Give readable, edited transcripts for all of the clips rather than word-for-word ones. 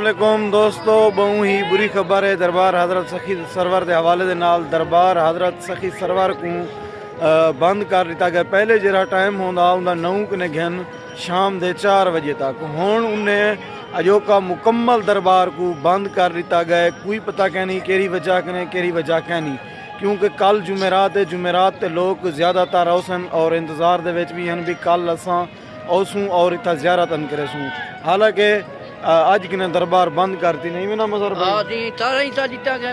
अस्सलामुअलैकुम दोस्तों, बहु ही बुरी खबर है। दरबार हज़रत सखी सरवर के हवाले दे नाल दरबार हज़रत सखी सरवर को बंद कर दिता गया। पहले जरा टाइम होंदा उनका 9 कने घन शाम के 4 बजे तक, हुण उन्हें अजोका मुकम्मल दरबार को बंद कर दिता गया। कोई पता कहनी केरी वजह कने केरी वजह कहनी, क्योंकि कल जुमेरात है। जुमेरात ते लोग ज़्यादातर औसन और इंतज़ार दे विच भी हैं भी कल असां औसूं और इतना ज़ियारत करेसूँ। हालांकि अज किने दरबार बंद करती नहीं भी ना मजर हाँ जी, तारा ही ता दिता गया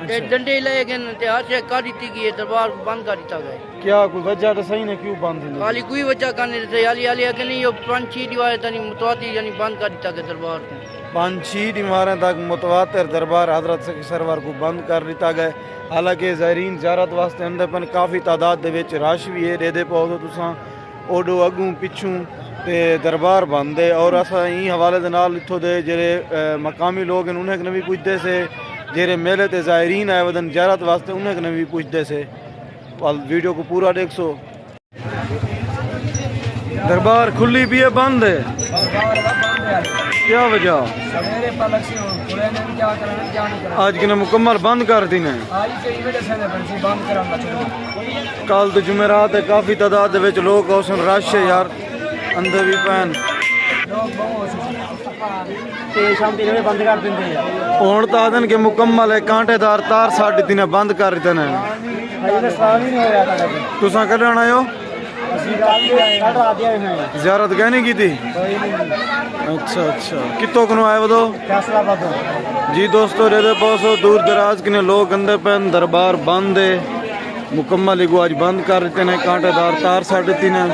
ते डंडे ले गए ते हर शे कर दी गई, दरबार बंद कर दिता गया। क्या कोई वजह तो सही ने क्यों बंद है? खाली कोई वजह करने थे हाली हाली कि नहीं, यो 5-6 दीवारें तनी मुतवाती यानी बंद कर दिता गया दरबार को। 5-6 दीवारें तक मुतवातिर दरबार हज़रत सखी सरवर को बंद कर दिता गया। हालांकि ज़ायरीन ज़ियारत वास्ते अंदर पन काफ़ी तादाद दे विच रश भी है। दे पाओ तो तुसां ओडो अगू पिछू ते दरबार बंद है। और असां ई हवाले दे नाल इत्थों दे जेरे मकामी लोग हैं उन्हें भी पुछदे से, जेरे मेले ते ज़ायरीन आए वदन ज़ियारत वास्ते उन्हें भी पुछदे से। वीडियो को पूरा देख सो। दरबार खुली भी है बंद है, क्या वजह? आज किने मुकम्मल बंद कर दी ने। कल तो जुमेरात है, काफ़ी तादाद विच लोग औसन रश है यार, अंदर भी पैन बंद कर देंगे हुण तो आदन के मुकम्मल है। कांटेदार तार 3:30 बंद कर दिते ने। तुसां कड्ढण आए हो? ज़ियारत कहनी की थी? अच्छा अच्छा, कितों को आए वो? जी दोस्तों, रेदे पहुँचो दूर दराज के लोग अंदर पैन। दरबार बंद है मुकम्मल, इगो आज बंद कर देते हैं। कांटेदार तार 3:30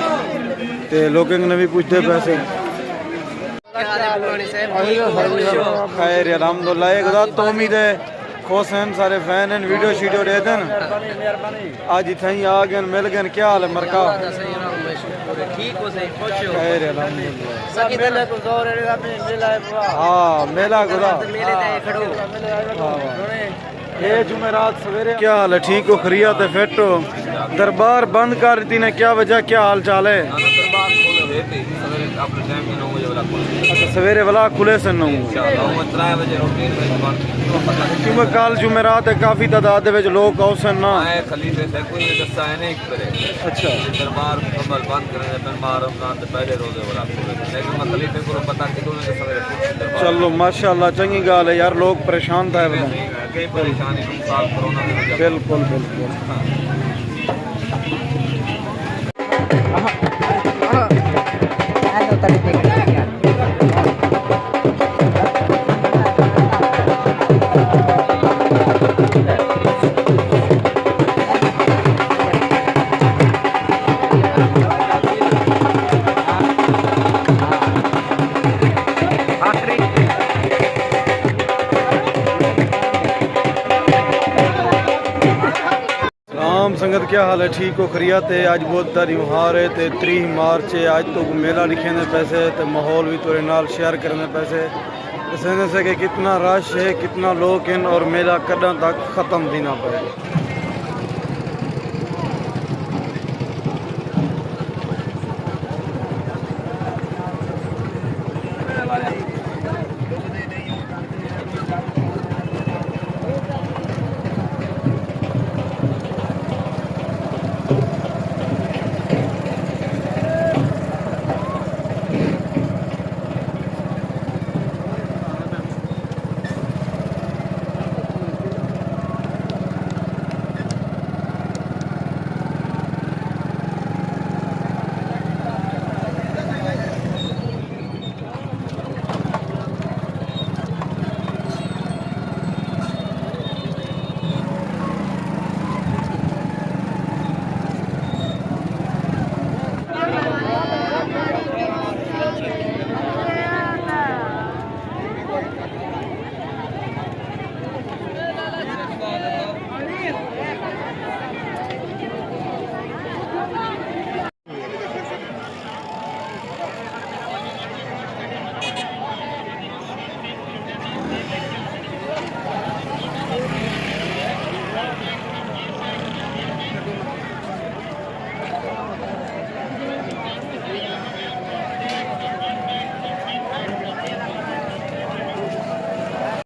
ते लोगों ने भी पूछते पैसे। खैर अलहमदुलिल्लाह, एक तो उम्मीद है खुश हैं सारे फैन हैं, वीडियो शीडियो दे देन। आज इतना ही आ गए, मिल गए। क्या हाल है मरका? खैर अलहमदुलिल्लाह। हाँ मेला गुदा ये जुमेरात सवेरे। क्या हाल है? ठीक हो? खरियत है? फिट हो? दरबार बंद कर दी ने, क्या वजह, क्या हाल चाल है? अच्छा सवेरे वाला खुले से 9 क्योंकि कल जुमेरात है, काफ़ी तादाद में लोग औसन ना। अच्छा चलो माशाल्लाह, चंगी गाल है यार, लोग परेशान था। बिल्कुल बिल्कुल। संगत क्या हाल है? ठीक हो? खरियत है? आज बहुत त्योहार है, 3 मार्च है। आज तो मेला लिखे ने पैसे तो माहौल भी थोड़े नाल शेयर करने पैसे इस से कि कितना रश है, कितना लोग हैं और मेला कदा तक ख़त्म देना पड़े।